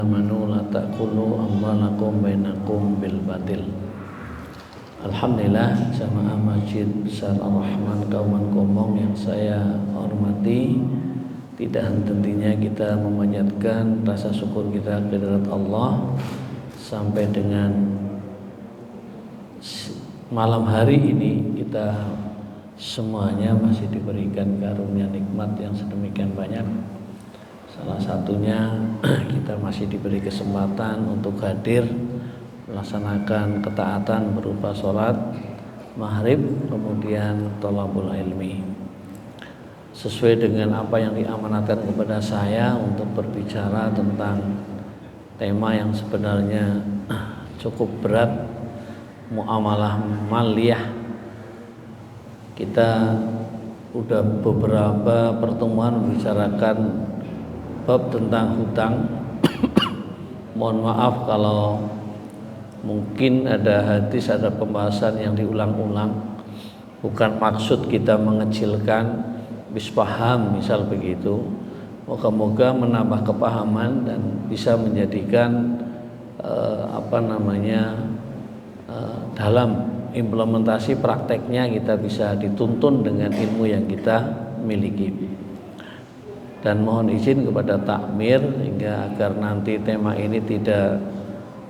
amanu la taqulu amwalakum bainakum bil batil. Alhamdulillah, jamaah Masjid Besar Ar-Rahman Kauman Gombong yang saya hormati, tidak henti-hentinya kita memanjatkan rasa syukur kita kehadirat Allah sampai dengan malam hari ini kita semuanya masih diberikan karunia nikmat yang sedemikian banyak. Salah satunya kita masih diberi kesempatan untuk hadir melaksanakan ketaatan berupa sholat maghrib, kemudian thalabul ilmi. Sesuai dengan apa yang diamanatkan kepada saya untuk berbicara tentang tema yang sebenarnya cukup berat, muamalah maliyah. Kita udah beberapa pertemuan membicarakan bab tentang hutang. Mohon maaf kalau mungkin ada hadis, ada pembahasan yang diulang-ulang. Bukan maksud kita mengecilkan, bis paham misal begitu. Moga-moga menambah kepahaman dan bisa menjadikan dalam implementasi prakteknya kita bisa dituntun dengan ilmu yang kita miliki. Dan mohon izin kepada takmir hingga agar nanti tema ini tidak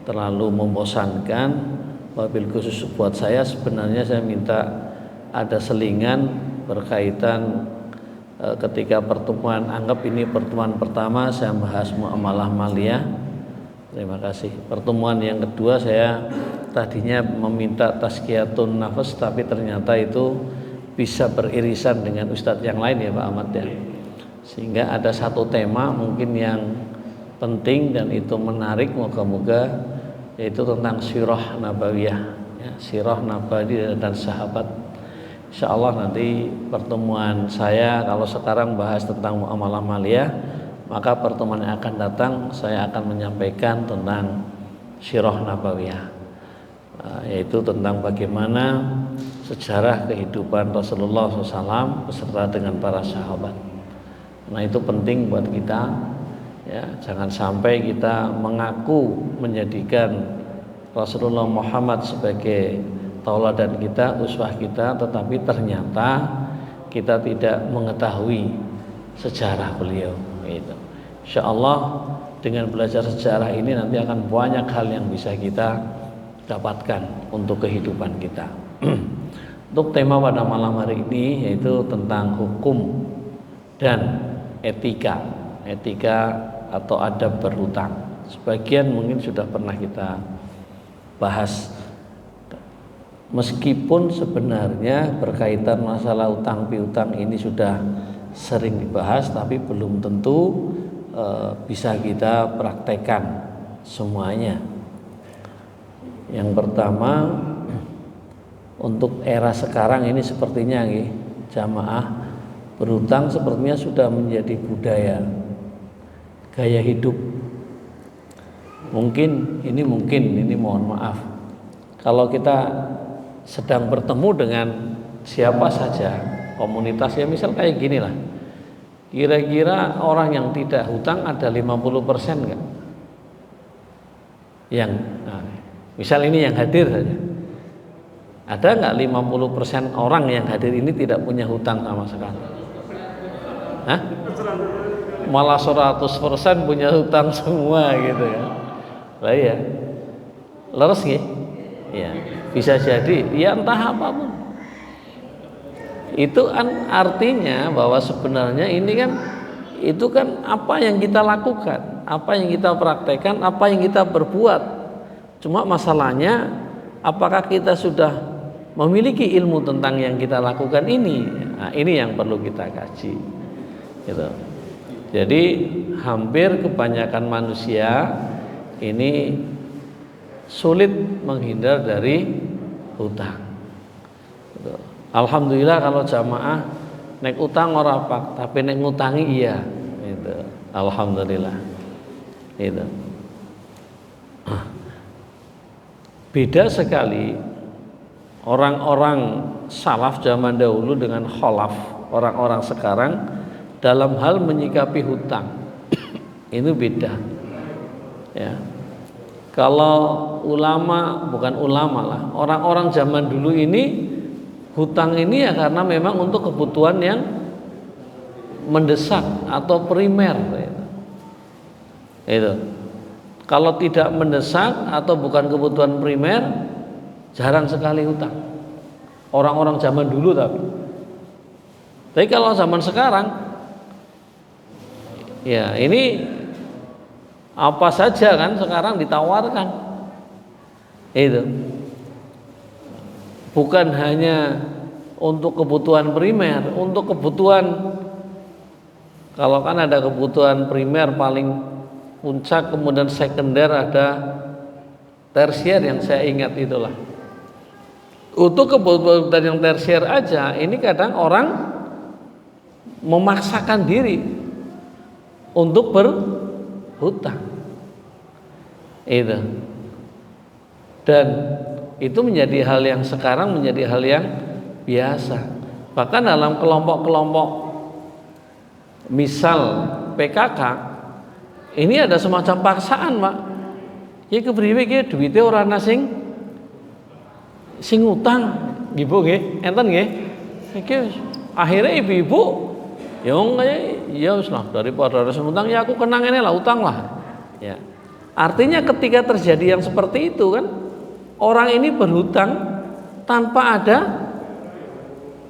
terlalu membosankan. Wabil khusus buat saya, sebenarnya saya minta ada selingan berkaitan ketika pertemuan, anggap ini pertemuan pertama saya bahas muamalah maliyah. Terima kasih. Pertemuan yang kedua saya tadinya meminta tazkiyatun nafas, tapi ternyata itu bisa beririsan dengan ustadz yang lain ya Pak Ahmad ya. Sehingga ada satu tema mungkin yang penting dan itu menarik, moga-moga, yaitu tentang sirah nabawiyah ya, sirah nabawi dan sahabat. Insyaallah nanti pertemuan saya, kalau sekarang bahas tentang muamalah maliyah, maka pertemuan yang akan datang saya akan menyampaikan tentang sirah nabawiyah, yaitu tentang bagaimana sejarah kehidupan Rasulullah SAW beserta dengan para sahabat. Nah itu penting buat kita ya, jangan sampai kita mengaku menjadikan Rasulullah Muhammad sebagai tauladan kita, uswah kita, tetapi ternyata kita tidak mengetahui sejarah beliau gitu. Insyaallah dengan belajar sejarah ini nanti akan banyak hal yang bisa kita dapatkan untuk kehidupan kita. Untuk tema pada malam hari ini yaitu tentang hukum dan etika atau adab berhutang. Sebagian mungkin sudah pernah kita bahas, meskipun sebenarnya berkaitan masalah utang piutang ini sudah sering dibahas, tapi belum tentu bisa kita praktekkan semuanya. Yang pertama, untuk era sekarang ini sepertinya jamaah berhutang sepertinya sudah menjadi budaya, gaya hidup. Mungkin ini mohon maaf, kalau kita sedang bertemu dengan siapa saja, komunitas ya misal kayak gini lah, kira-kira orang yang tidak hutang ada 50% enggak? Misal ini yang hadir saja, ada enggak 50% orang yang hadir ini tidak punya hutang sama sekali? Hah? Malah 100% punya hutang semua gitu ya. Lah ya. Leres nggih? Ya, bisa jadi ya entah apapun. Itu kan artinya bahwa sebenarnya ini kan itu kan apa yang kita lakukan, apa yang kita praktekkan, apa yang kita berbuat. Cuma masalahnya apakah kita sudah memiliki ilmu tentang yang kita lakukan ini? Nah, ini yang perlu kita kaji. Gitu. Jadi hampir kebanyakan manusia ini sulit menghindar dari hutang. Gitu. Alhamdulillah kalau jamaah nek utang ora pak, tapi nek ngutangi iya. Gitu. Alhamdulillah. Gitu. Beda sekali orang-orang salaf zaman dahulu dengan khalaf, orang-orang sekarang dalam hal menyikapi hutang. Itu beda. Ya. Kalau ulama, bukan ulama lah, orang-orang zaman dulu ini hutang ini ya karena memang untuk kebutuhan yang mendesak atau primer. Itu. Kalau tidak mendesak atau bukan kebutuhan primer, jarang sekali hutang. Orang-orang zaman dulu tapi kalau zaman sekarang, ya ini apa saja kan sekarang ditawarkan. Itu. Bukan hanya untuk kebutuhan primer, untuk kebutuhan, kalau kan ada kebutuhan primer paling puncak, kemudian sekunder, ada tersier yang saya ingat itulah. Untuk kebutuhan yang tersier aja ini kadang orang memaksakan diri untuk berhutang. Itu. Dan itu menjadi hal yang sekarang menjadi hal yang biasa. Bahkan dalam kelompok-kelompok misal PKK ini ada semacam paksaan, Pak. Ya kepriwe iki duwite ora ana sing utang, nggih nggih, enten nggih. Iki akhirnya ibu-ibu ya wis lah, daripada harus utang ya aku kenang ini lah, utang lah. Ya. Artinya ketika terjadi yang seperti itu kan, orang ini berhutang tanpa ada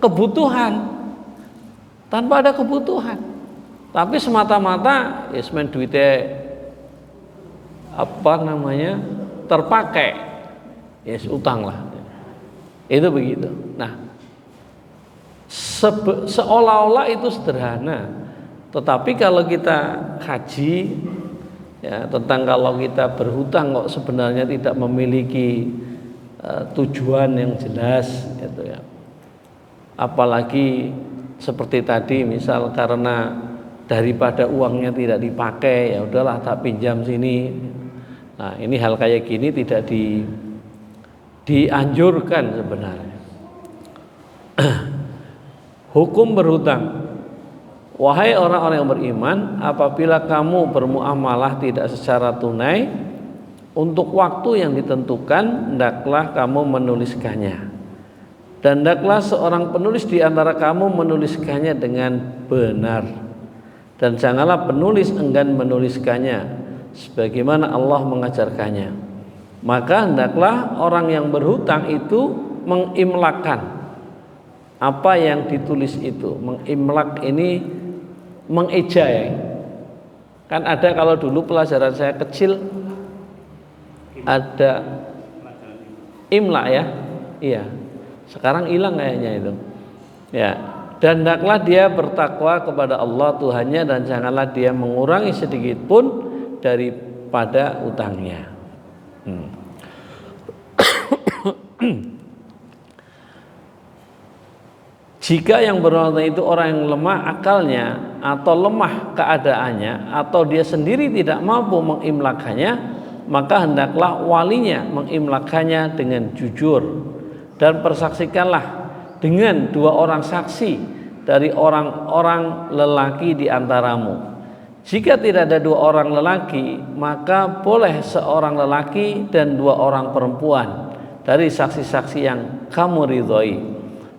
kebutuhan, tapi semata-mata men duitnya terpakai, utang lah. Itu begitu. Nah, seolah-olah itu sederhana, tetapi kalau kita kaji ya tentang kalau kita berhutang kok sebenarnya tidak memiliki tujuan yang jelas gitu ya. Apalagi seperti tadi misal karena daripada uangnya tidak dipakai, ya udahlah tak pinjam sini. Nah, ini hal kayak gini tidak dianjurkan sebenarnya. Hukum berhutang. Wahai orang-orang yang beriman, apabila kamu bermuamalah tidak secara tunai untuk waktu yang ditentukan, hendaklah kamu menuliskannya. Dan hendaklah seorang penulis di antara kamu menuliskannya dengan benar. Dan janganlah penulis enggan menuliskannya sebagaimana Allah mengajarkannya. Maka hendaklah orang yang berhutang itu mengimlakkan apa yang ditulis itu. Mengimlak ini mengeja ya. Kan ada kalau dulu pelajaran saya kecil ada imla ya. Iya. Sekarang hilang kayaknya itu. Ya. Dan hendaklah dia bertakwa kepada Allah Tuhannya dan janganlah dia mengurangi sedikit pun daripada utangnya. Jika yang berhutang itu orang yang lemah akalnya atau lemah keadaannya atau dia sendiri tidak mampu mengimlakannya, maka hendaklah walinya mengimlakannya dengan jujur dan persaksikanlah dengan 2 orang saksi dari orang-orang lelaki di antaramu. Jika tidak ada 2 orang lelaki, maka boleh seorang lelaki dan 2 orang perempuan dari saksi-saksi yang kamu ridhoi,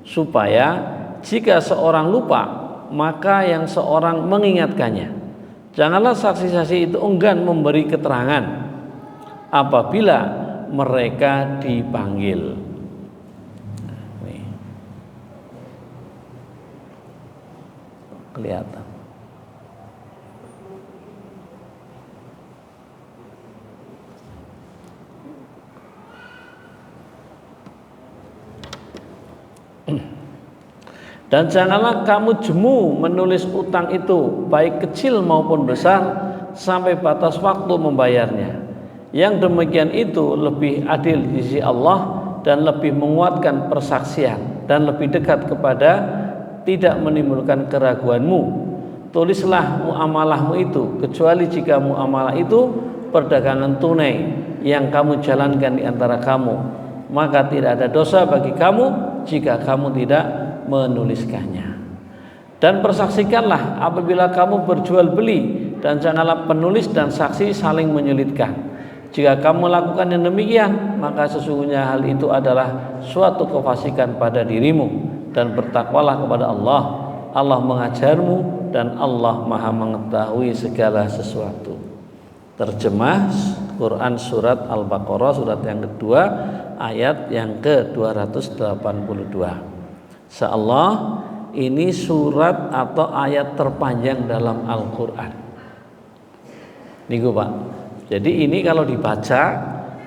supaya jika seorang lupa maka yang seorang mengingatkannya. Janganlah saksi-saksi itu enggan memberi keterangan apabila mereka dipanggil. Nih. Kelihatan. Dan janganlah kamu jemu menulis utang itu baik kecil maupun besar sampai batas waktu membayarnya. Yang demikian itu lebih adil di sisi Allah dan lebih menguatkan persaksian dan lebih dekat kepada tidak menimbulkan keraguanmu. Tulislah muamalahmu itu kecuali jika muamalah itu perdagangan tunai yang kamu jalankan di antara kamu, maka tidak ada dosa bagi kamu jika kamu tidak menuliskannya. Dan persaksikanlah apabila kamu berjual beli dan janganlah penulis dan saksi saling menyulitkan. Jika kamu lakukan yang demikian, maka sesungguhnya hal itu adalah suatu kefasikan pada dirimu, dan bertakwalah kepada Allah. Allah mengajarmu dan Allah Maha mengetahui segala sesuatu. Terjemah Quran surat Al-Baqarah surat yang kedua ayat yang ke-282. Insyaallah ini surat atau ayat terpanjang dalam Al-Quran. Niku Pak. Jadi ini kalau dibaca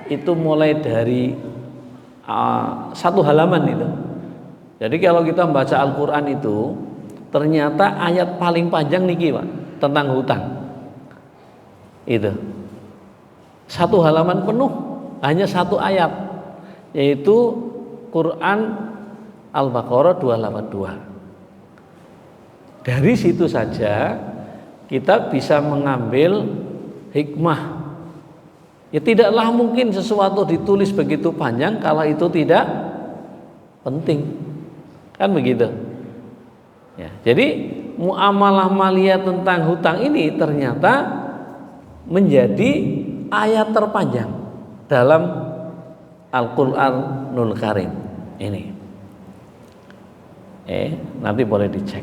itu mulai dari satu halaman itu. Jadi kalau kita membaca Al-Quran itu ternyata ayat paling panjang niki Pak, tentang hutang. Itu. Satu halaman penuh hanya satu ayat, yaitu Quran Al-Baqarah 282. Dari situ saja kita bisa mengambil hikmah. Ya tidaklah mungkin sesuatu ditulis begitu panjang kalau itu tidak penting. Kan begitu. Ya, jadi muamalah maliyah tentang hutang ini ternyata menjadi ayat terpanjang dalam Al-Qur'anul Karim ini. Nanti boleh dicek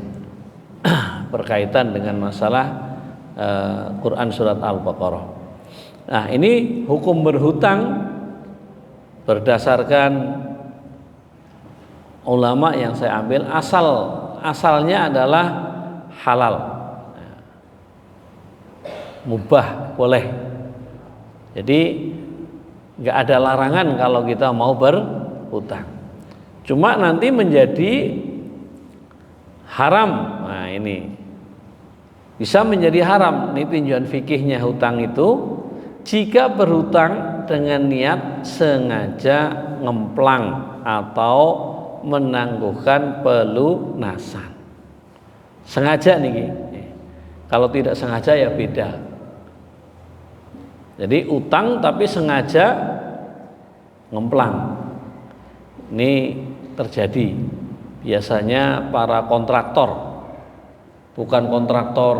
berkaitan dengan masalah Quran surat Al-Baqarah. Nah, ini hukum berhutang berdasarkan ulama yang saya ambil asalnya adalah halal, mubah, boleh. Jadi nggak ada larangan kalau kita mau berhutang. Cuma nanti menjadi haram. Nah ini bisa menjadi haram. Ini tinjauan fikihnya hutang itu jika berhutang dengan niat sengaja ngemplang atau menangguhkan pelunasan. Sengaja nih. Kalau tidak sengaja ya beda. Jadi utang tapi sengaja ngemplang. Ini terjadi. Biasanya para kontraktor, bukan kontraktor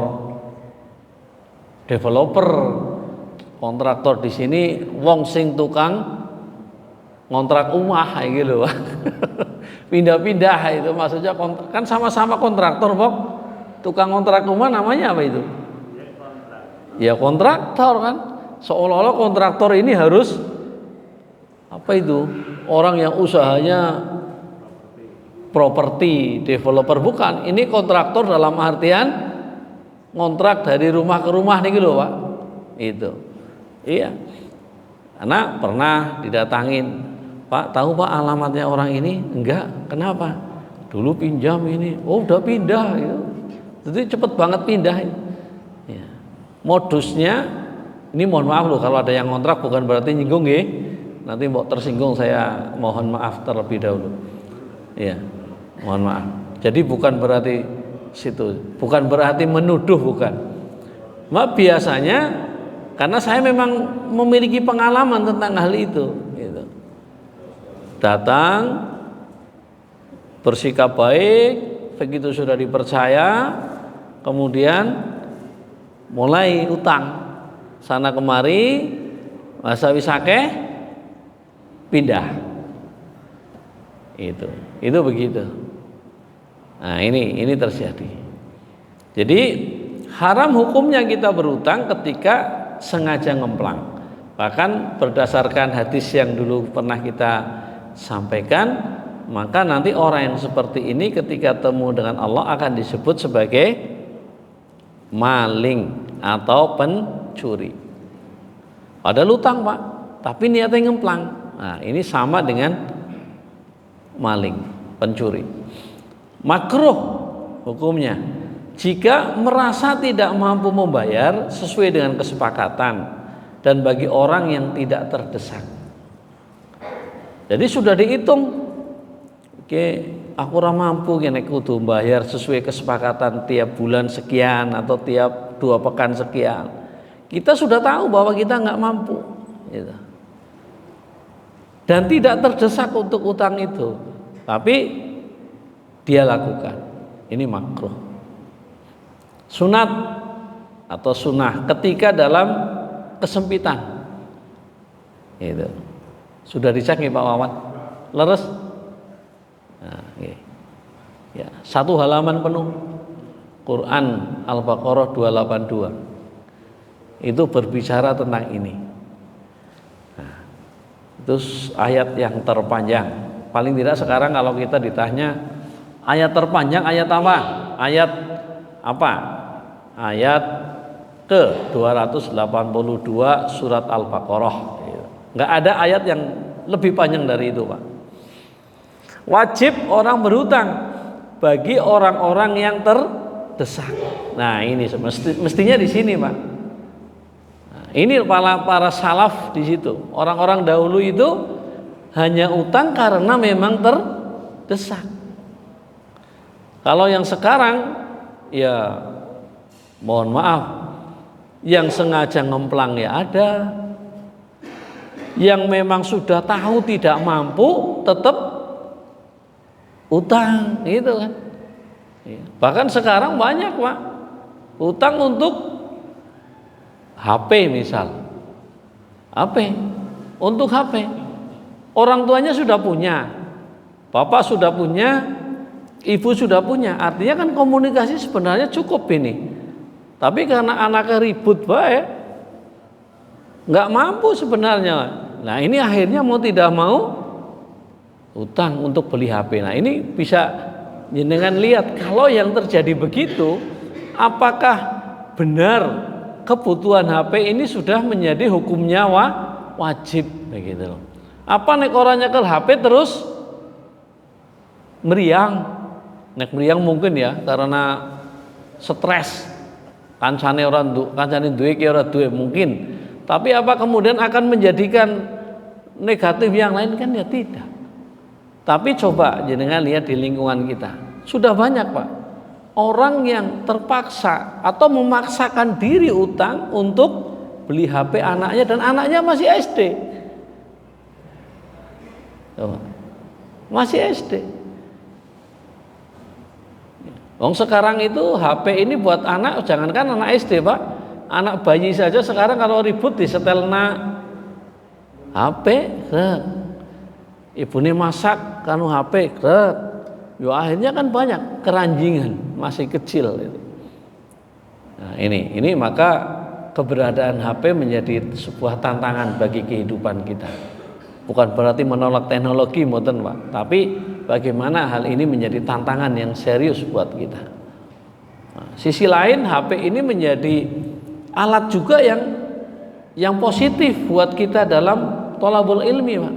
developer. Kontraktor di sini wong sing tukang ngontrak rumah gitu loh. Pindah-pindah itu maksudnya kan sama-sama kontraktor, Bob. Tukang ngontrak rumah namanya apa itu? Ya kontraktor kan. Seolah-olah kontraktor ini harus apa itu? Orang yang usahanya properti developer, bukan. Ini kontraktor dalam artian ngontrak dari rumah ke rumah nih gitu loh, Pak. Itu. Iya. Karena pernah didatangin, Pak, tahu Pak alamatnya orang ini? Enggak. Kenapa? Dulu pinjam ini. Oh, udah pindah gitu. Jadi cepet banget pindah. Ya. Modusnya ini mohon maaf loh kalau ada yang ngontrak bukan berarti nyinggung ya. Nanti mau tersinggung saya mohon maaf terlebih dahulu. Iya. Mohon maaf. Jadi bukan berarti situ, bukan berarti menuduh, bukan. Biasanya karena saya memang memiliki pengalaman tentang hal itu gitu. Datang bersikap baik, begitu sudah dipercaya kemudian mulai utang sana kemari, masa wisake pindah. Itu begitu. Nah, ini terjadi. Jadi haram hukumnya kita berutang ketika sengaja ngemplang. Bahkan berdasarkan hadis yang dulu pernah kita sampaikan, maka nanti orang yang seperti ini ketika temu dengan Allah akan disebut sebagai maling atau pencuri. Padahal utang, Pak, tapi niatnya ngemplang. Nah, ini sama dengan maling, pencuri. Makruh hukumnya jika merasa tidak mampu membayar sesuai dengan kesepakatan dan bagi orang yang tidak terdesak. Jadi sudah dihitung, oke, aku ora mampu nek kudu bayar sesuai kesepakatan tiap bulan sekian atau tiap 2 pekan sekian. Kita sudah tahu bahwa kita nggak mampu, gitu. Dan tidak terdesak untuk utang itu, tapi dia lakukan. Ini makruh. Sunat atau sunnah ketika dalam kesempitan. Itu sudah dicek nih Pak Wawan, leres? Nah, ya, 1 halaman penuh Quran Al-Baqarah 282 itu berbicara tentang ini. Nah, itu ayat yang terpanjang. Paling tidak sekarang kalau kita ditanya ayat terpanjang ayat apa? Ayat apa? Ayat ke 282 surat Al-Baqarah. Nggak ada ayat yang lebih panjang dari itu, Pak. Wajib orang berhutang bagi orang-orang yang terdesak. Nah, ini mestinya di sini, Pak. Nah, ini para salaf di situ. Orang-orang dahulu itu hanya utang karena memang terdesak. Kalau yang sekarang ya mohon maaf, yang sengaja ngemplang ya ada, yang memang sudah tahu tidak mampu tetap utang, gitu kan. Bahkan sekarang banyak, Pak, utang untuk HP misal. HP, untuk HP. Orang tuanya sudah punya, bapak sudah punya, ibu sudah punya. Artinya kan komunikasi sebenarnya cukup ini. Tapi karena anaknya ribut baik, nggak mampu sebenarnya. Nah, ini akhirnya mau tidak mau utang untuk beli HP. Nah, ini bisa jenengan lihat kalau yang terjadi begitu, apakah benar kebutuhan HP ini sudah menjadi hukumnya wajib begitu loh. Apa nek orang nyekel HP terus meriang? Nek meriang mungkin ya karena stres. Kancane duwe ki ora duwe mungkin. Tapi apa kemudian akan menjadikan negatif yang lain? Kan ya tidak. Tapi coba jenengan lihat di lingkungan kita. Sudah banyak, Pak, orang yang terpaksa atau memaksakan diri utang untuk beli HP anaknya dan anaknya masih SD. Masih SD. Sekarang itu HP ini buat anak, jangankan anak SD, Pak, anak bayi saja sekarang kalau ribut disetelna HP, ibune masak kanu HP, yo akhirnya kan banyak keranjingan masih kecil itu. Nah, ini maka keberadaan HP menjadi sebuah tantangan bagi kehidupan kita. Bukan berarti menolak teknologi, mboten, Pak, tapi bagaimana hal ini menjadi tantangan yang serius buat kita. Nah, sisi lain HP ini menjadi alat juga yang positif buat kita dalam thalabul ilmi, Pak.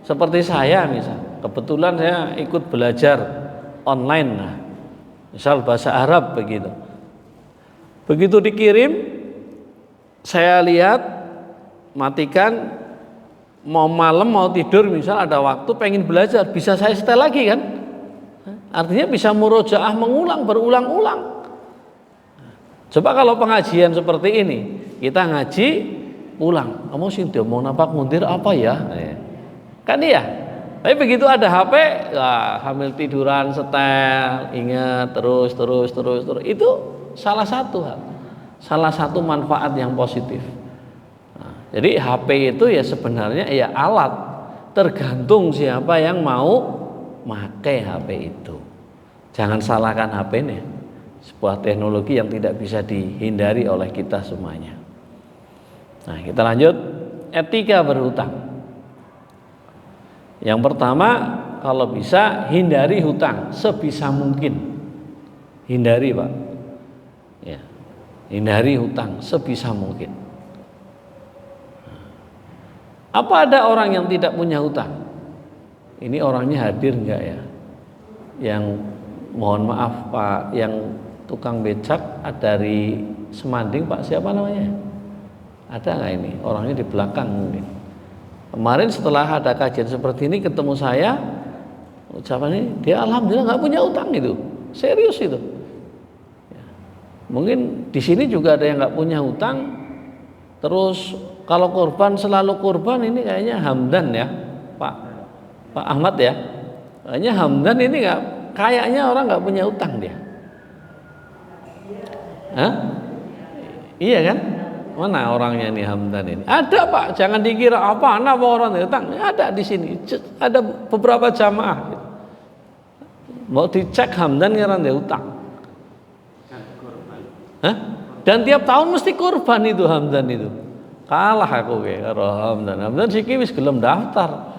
Seperti saya misal, kebetulan saya ikut belajar online, nah, misal bahasa Arab begitu. Begitu dikirim, saya lihat, matikan, mau malam mau tidur misal ada waktu pengen belajar, bisa saya setel lagi kan? Artinya bisa murojaah mengulang berulang-ulang. Coba kalau pengajian seperti ini, kita ngaji pulang, kamu sih mau napak mundir apa ya? Kan iya. Tapi begitu ada HP, hamil tiduran setel, ingat terus. Itu salah satu manfaat yang positif. Jadi HP itu ya sebenarnya ya alat, tergantung siapa yang mau pakai HP itu. Jangan salahkan HP ini, sebuah teknologi yang tidak bisa dihindari oleh kita semuanya. Nah, kita lanjut, etika berhutang. Yang pertama, kalau bisa hindari hutang sebisa mungkin. Hindari, Pak. Ya, hindari hutang sebisa mungkin. Apa ada orang yang tidak punya hutang? Ini orangnya hadir enggak ya? Yang mohon maaf, Pak, yang tukang becak dari Semanding, Pak, siapa namanya? Ada enggak ini? Orangnya di belakang mungkin. Kemarin setelah ada kajian seperti ini ketemu saya, ucapannya dia alhamdulillah enggak punya hutang itu. Serius itu. Ya. Mungkin di sini juga ada yang enggak punya hutang. Terus kalau korban selalu korban, ini kayaknya Hamdan ya, Pak Ahmad ya. Kayaknya Hamdan ini kayaknya orang nggak punya utang dia. Hah? Iya kan? Mana orangnya nih Hamdan ini? Ada Pak, jangan dikira apa orang utang. Ada di sini, ada beberapa jamaah. Mau dicek Hamdan ngeran dia utang. Hah? Dan tiap tahun mesti kurban itu Hamdan itu. Kalah aku karo Hamdan. Hamdan siki wis gelem daftar.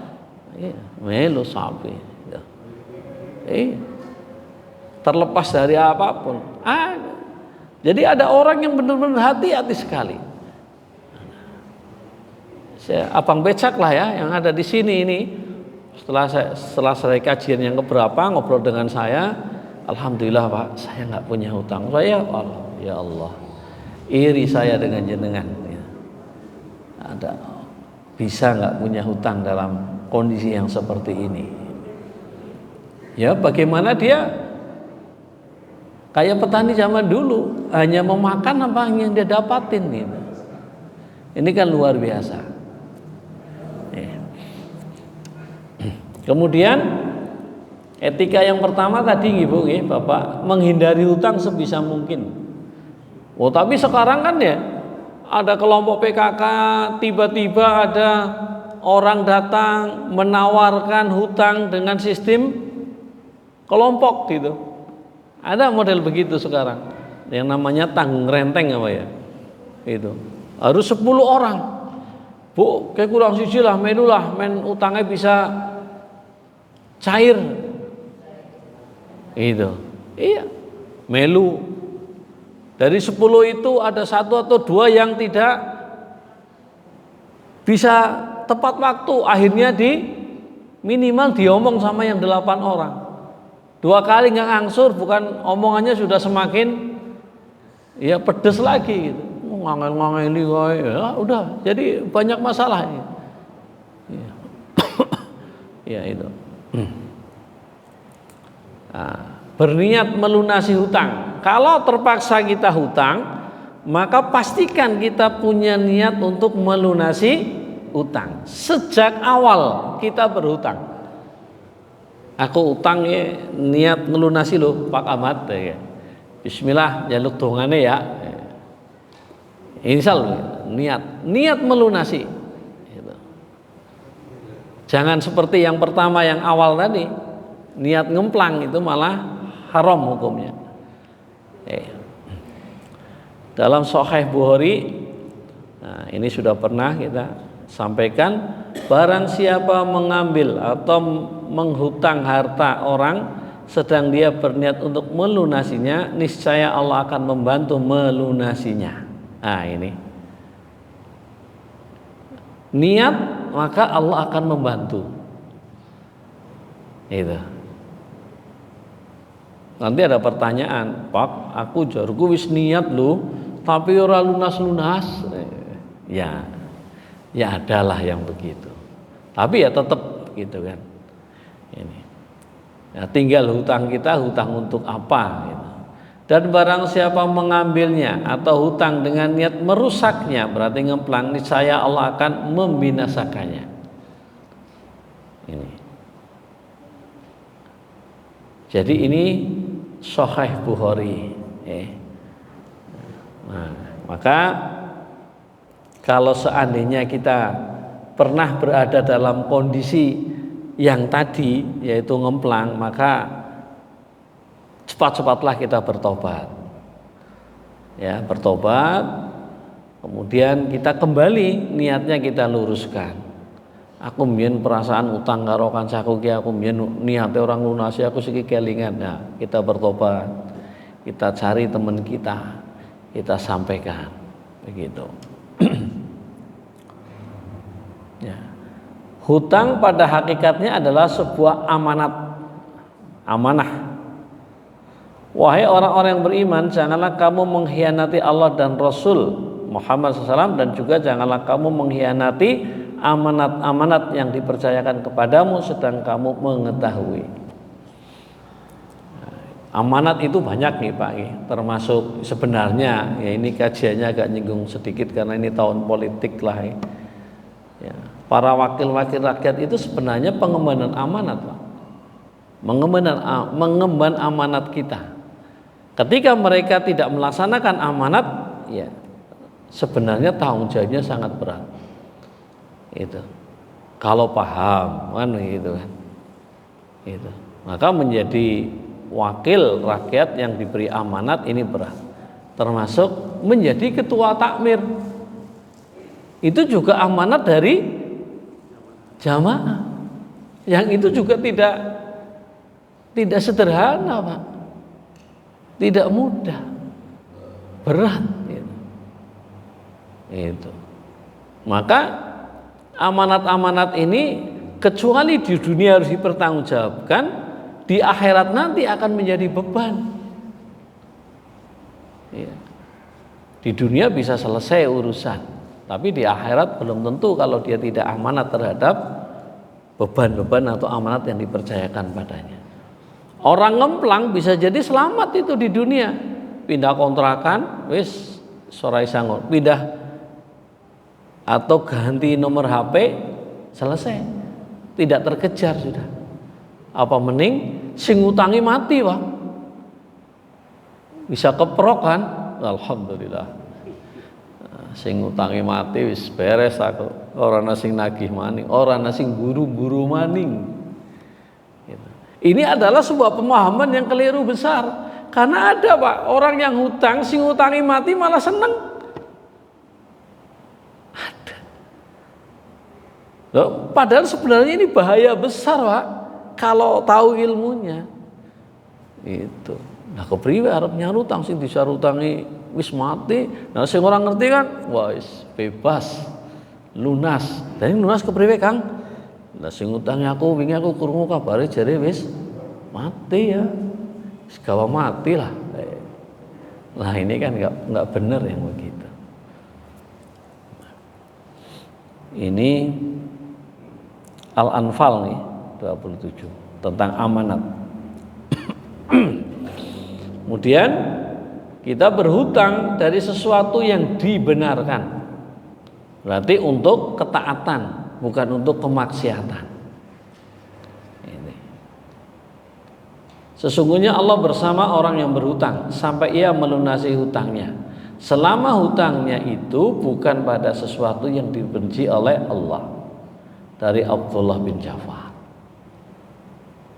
Iya, melu sapi. Terlepas dari apapun. Jadi ada orang yang benar-benar hati-hati sekali. Abang becak lah ya yang ada di sini ini. Setelah saya kajian yang keberapa ngobrol dengan saya, alhamdulillah Pak, saya nggak punya hutang. Saya ya Allah, iri saya dengan jenengan. Ya. Ada bisa nggak punya hutang dalam kondisi yang seperti ini? Ya bagaimana dia kayak petani zaman dulu hanya memakan apa yang dia dapatin gitu. Ini kan luar biasa. Kemudian etika yang pertama tadi Ibu, Bapak, menghindari hutang sebisa mungkin. Oh, tapi sekarang kan ya ada kelompok PKK, tiba-tiba ada orang datang menawarkan hutang dengan sistem kelompok gitu. Ada model begitu sekarang. Yang namanya tanggung renteng apa ya? Itu. Harus 10 orang. Bu, kayak kurang siji lah, melu lah, men utangnya bisa cair. Itu. Iya. Melu. Dari 10 itu ada 1 atau 2 yang tidak bisa tepat waktu. Akhirnya minimal diomong sama yang 8 orang. 2 kali nggak angsur, bukan omongannya sudah semakin ya pedes lagi gitu. Ngangen-ngangeni wae. Ya udah, jadi banyak masalah ini. Ya. Ya itu. Berniat melunasi hutang. Kalau terpaksa kita hutang, maka pastikan kita punya niat untuk melunasi hutang. Sejak awal kita berhutang. Aku utang ya, niat melunasi loh Pak Ahmad ya. Bismillah jaluk dongane ya. Insya Allah niat melunasi. Gitu. Jangan seperti yang pertama yang awal tadi, niat ngemplang itu malah haram hukumnya. Dalam Sahih Bukhari, nah ini sudah pernah kita sampaikan, barang siapa mengambil atau menghutang harta orang sedang dia berniat untuk melunasinya, niscaya Allah akan membantu melunasinya. Nah ini niat, maka Allah akan membantu. Itu. Nanti ada pertanyaan, Pak, aku jarku wis niat loh, tapi ora lunas-lunas. Ya adalah yang begitu. Tapi ya tetap gitu kan. Ini. Ya, tinggal hutang kita, hutang untuk apa? Gitu. Dan barang siapa mengambilnya atau hutang dengan niat merusaknya, berarti ngemplang, niscaya Allah akan membinasakannya. Ini. Jadi ini Sahih Bukhari. Nah, maka kalau seandainya kita pernah berada dalam kondisi yang tadi, yaitu ngemplang, maka cepat-cepatlah kita bertobat. Ya, bertobat, kemudian kita kembali niatnya kita luruskan. Aku mbiyen perasaan utang karo kancaku ki, aku mbiyen niate orang lunasi, aku siki kelingan. Nah, kita bertobat. Kita cari teman kita sampaikan. Begitu. Ya. Hutang pada hakikatnya adalah sebuah amanah. Wahai orang-orang yang beriman, janganlah kamu mengkhianati Allah dan Rasul Muhammad SAW, dan juga janganlah kamu mengkhianati amanat-amanat yang dipercayakan kepadamu sedang kamu mengetahui. Amanat itu banyak nih Pak, termasuk sebenarnya ya ini kajiannya agak nyinggung sedikit karena ini tahun politik lah. Ya, para wakil-wakil rakyat itu sebenarnya pengemban amanat Pak, mengemban amanat kita. Ketika mereka tidak melaksanakan amanat, ya sebenarnya tanggung jawabnya sangat berat. Itu. Kalau paham kan gitu kan. Itu. Maka menjadi wakil rakyat yang diberi amanat ini berat. Termasuk menjadi ketua takmir. Itu juga amanat dari jamaah. Yang itu juga tidak sederhana, Pak. Tidak mudah. Berat gitu. Itu. Maka amanat-amanat ini kecuali di dunia harus dipertanggungjawabkan, di akhirat nanti akan menjadi beban. Ya. Di dunia bisa selesai urusan, tapi di akhirat belum tentu kalau dia tidak amanat terhadap beban-beban atau amanat yang dipercayakan padanya. Orang ngemplang bisa jadi selamat itu di dunia, pindah kontrakan, wis sorai sangon, pindah atau ganti nomor HP, selesai, tidak terkejar sudah. Apa mending sing ngutangi mati, Pak, bisa keprok kan? Alhamdulillah. Sing ngutangi mati wis beres aku. Ora ana sing nagih maning, ora ana sing guru-guru maning. Gitu. Ini adalah sebuah pemahaman yang keliru besar. Karena ada, Pak, orang yang hutang, sing ngutangi mati malah seneng. Ada. Loh, padahal sebenarnya ini bahaya besar, Pak, kalau tahu ilmunya. Itu. Nah, kepriwe arep nyarutang sing disarutangi wis mati. Nah, sing orang ngerti kan, wah wis bebas, lunas. Dan lunas kepriwe, Kang? Lah sing ngutangi aku wingi aku krungu kabare jare wis mati ya. Wis gawa mati lah. Nah, ini kan enggak benar yang begitu. Ini Al-Anfal nih 27 tentang amanat. Kemudian kita berhutang dari sesuatu yang dibenarkan. Berarti untuk ketaatan, bukan untuk kemaksiatan. Ini. Sesungguhnya Allah bersama orang yang berhutang sampai ia melunasi hutangnya. Selama hutangnya itu bukan pada sesuatu yang dibenci oleh Allah. Dari Abdullah bin Jafar.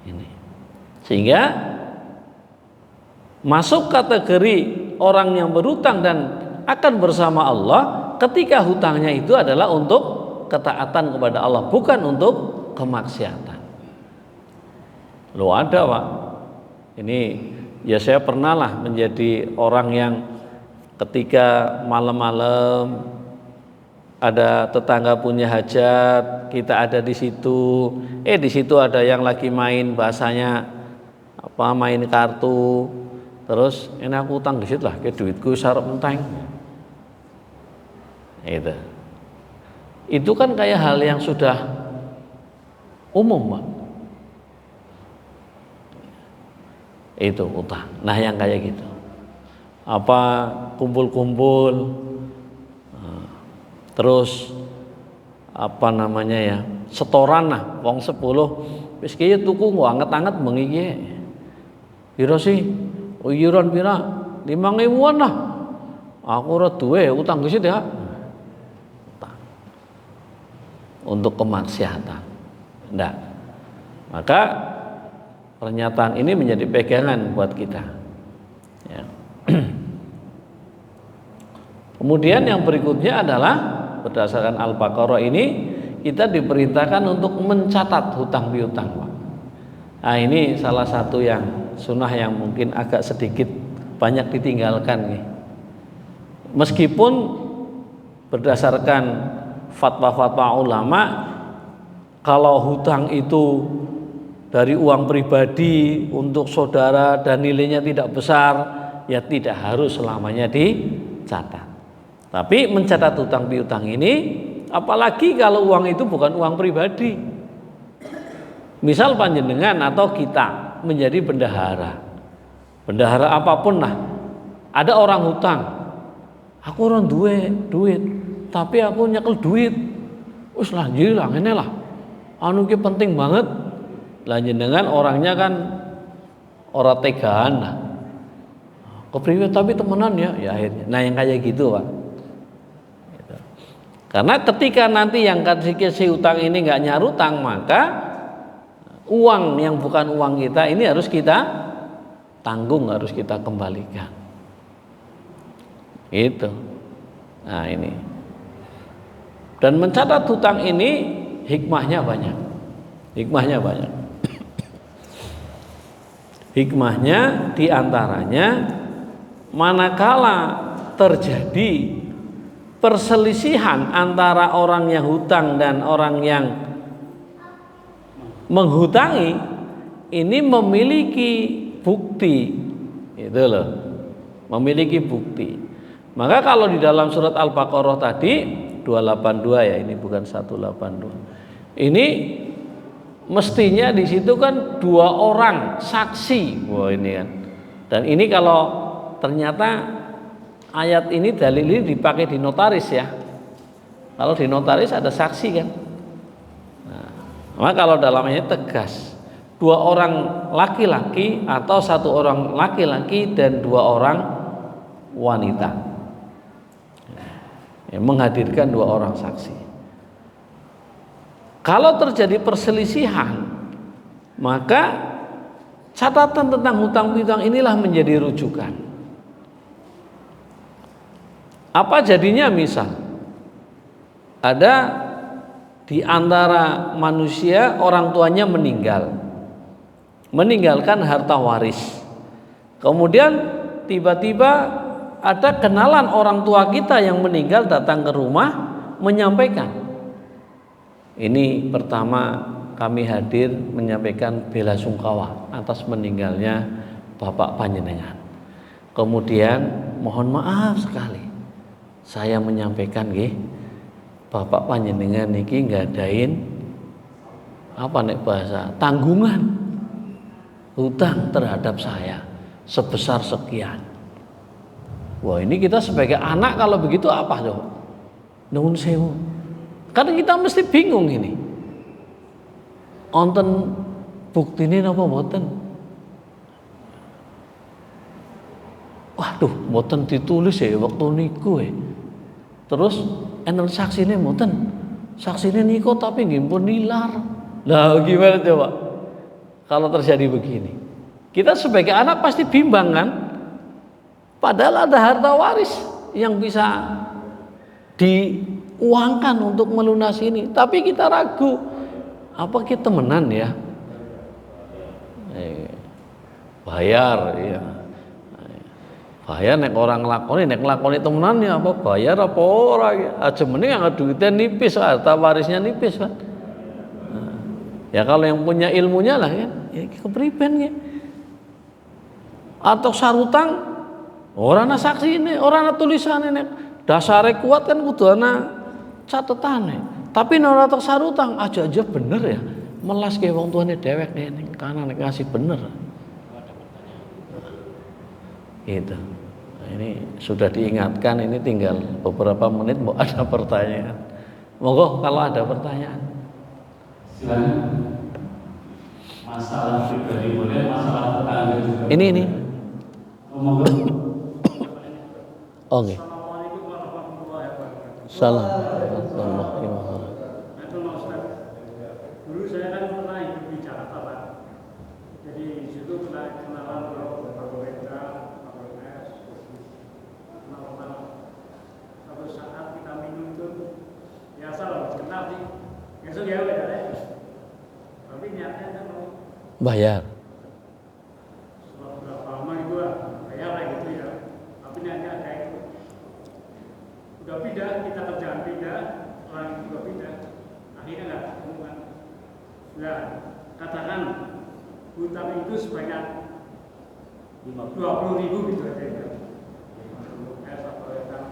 Ini. Sehingga masuk kategori orang yang berhutang dan akan bersama Allah ketika hutangnya itu adalah untuk ketaatan kepada Allah, bukan untuk kemaksiatan. Loh, ada, Pak. Ini ya saya pernah lah menjadi orang yang ketika malam-malam ada tetangga punya hajat, kita ada di situ. Di situ ada yang lagi main, bahasanya apa, main kartu. Terus ini aku utang gesit lah, ke duitku sarep enteng. Itu kan kayak hal yang sudah umum, Pak. Itu utang. Nah, yang kayak gitu. Apa kumpul-kumpul, terus apa namanya ya, setoran lah, wong 10 wis kiye tuku nggo anget-anget bengi iki. Piro sih? Oh, iuran pira? 5.000-an lah. Aku ora duwe utang gesit ya. Utang. Untuk kemaksiatan. Enggak. Maka pernyataan ini menjadi pegangan buat kita. Ya. Kemudian yang berikutnya adalah berdasarkan Al-Baqarah ini kita diperintahkan untuk mencatat hutang piutang, Pak. Nah, ini salah satu yang sunnah yang mungkin agak sedikit banyak ditinggalkan nih. Meskipun berdasarkan fatwa-fatwa ulama, kalau hutang itu dari uang pribadi untuk saudara dan nilainya tidak besar, ya tidak harus selamanya dicatat. Tapi mencatat hutang piutang ini, apalagi kalau uang itu bukan uang pribadi. Misal panjenengan atau kita menjadi bendahara. Bendahara apapun lah. Ada orang hutang. Aku orang duit, tapi aku nyekel duit. Wis lah jilah ngene lah. Anu ki penting banget. Lah jenengan orangnya kan ora tegaan lah. Kepriwe tapi temenan ya akhirnya. Nah, yang kayak gitu, Pak. Karena ketika nanti yang kasih utang ini nggak nyarutang, maka uang yang bukan uang kita ini harus kita tanggung, harus kita kembalikan. Itu. Nah ini. Dan mencatat hutang ini hikmahnya banyak. Hikmahnya banyak. Hikmahnya diantaranya manakala terjadi perselisihan antara orang yang hutang dan orang yang menghutangi, ini memiliki bukti, itu loh, memiliki bukti. Maka kalau di dalam surat Al-Baqarah tadi 282 ya, ini bukan 182. Ini mestinya di situ kan 2 orang saksi, wah ini kan. Dan ini kalau ternyata ayat ini, dalil ini dipakai di notaris ya. Kalau di notaris ada saksi kan. Nah, maka kalau dalamnya tegas 2 orang laki-laki atau 1 orang laki-laki dan 2 orang wanita, ya, menghadirkan 2 orang saksi. Kalau terjadi perselisihan, maka catatan tentang hutang piutang inilah menjadi rujukan. Apa jadinya? Misal ada di antara manusia orang tuanya meninggalkan harta waris, kemudian tiba-tiba ada kenalan orang tua kita yang meninggal datang ke rumah menyampaikan, ini pertama kami hadir menyampaikan bela sungkawa atas meninggalnya bapak panjenengan, kemudian mohon maaf sekali saya menyampaikan nggih, bapak panjenengan niki ngadain apa nek bahasa tanggungan hutang terhadap saya sebesar sekian. Wah, ini kita sebagai anak kalau begitu apa coba? Nuwun sewu. Karena kita mesti bingung ini. Onten buktine napa mboten? Waduh, mboten ditulis ya waktu niku ya. Terus enten saksine mboten. Saksine niku tapi nggih pun nilar. Lah gimana coba? Kalau terjadi begini. Kita sebagai anak pasti bimbang kan? Padahal ada harta waris yang bisa diuangkan untuk melunasi ini, tapi kita ragu. Apa kita temenan ya? Bayar ya. Bayar nek orang nglakoni temenan ya apa bayar apa ora ya. Aja mending angkat duitnya nipis, harta warisnya nipis kan. Nah, ya kalau yang punya ilmunya lah kan, ya kepriben ya. Atau sarutang ora ana saksine, ora ana tulisane nek dasare kuat kan kudu ana catetane. Tapi nek ora sarutang aja bener ya. Melas ke wong tuane dewek ning kanan nek ngasih bener. Itu. Ini sudah diingatkan, ini tinggal beberapa menit mau ada pertanyaan. Monggo kalau ada pertanyaan. Silakan. Masalah pribadi boleh, masalah tetangga juga. Ini. Monggo. Oke. Assalamualaikum warahmatullahi wabarakatuh. Salam warahmatullahi wabarakatuh. Dulu saya kan pernah hidup di Jakarta, Pak. Jadi di situ pernah kenalan Pak Wenda, Pak Wenda, kenal. Satu saat kita minum itu biasa lah, kenal sih. Besok ya udah deh. Tapi niatnya kan mau Bayar. setelah berapa lama itu bayar lah gitu ya. Tapi niatnya kayak itu. Udah pindah, kita kerjaan pindah, orang itu juga pindah. Akhirnya nggak ketemu kan. Nah, katakan hutang itu sebanyak 20.000 gitu aja ya. Satu hutang.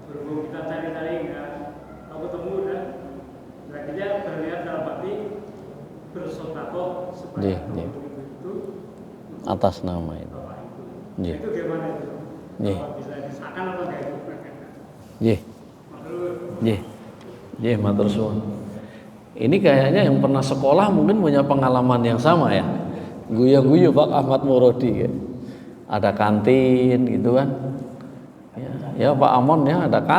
Berhubung kita cari-cari nggak tahu ketemu udah. Akhirnya terlihat dalam hati bersodakoh sebanyak 20.000 itu Atas nama itu. bapak itu. Iya. Itu gimana itu? Iya. Bapak bisa disahkan atau enggak itu? Nggih. Nggih. Nggih, matur suwun. Ini kayaknya yang pernah sekolah mungkin punya pengalaman yang sama ya. Guyu-guyu Pak Ahmad Murodi ya. Ada kantin gitu kan. Ya Pak Amon ya ada kantin.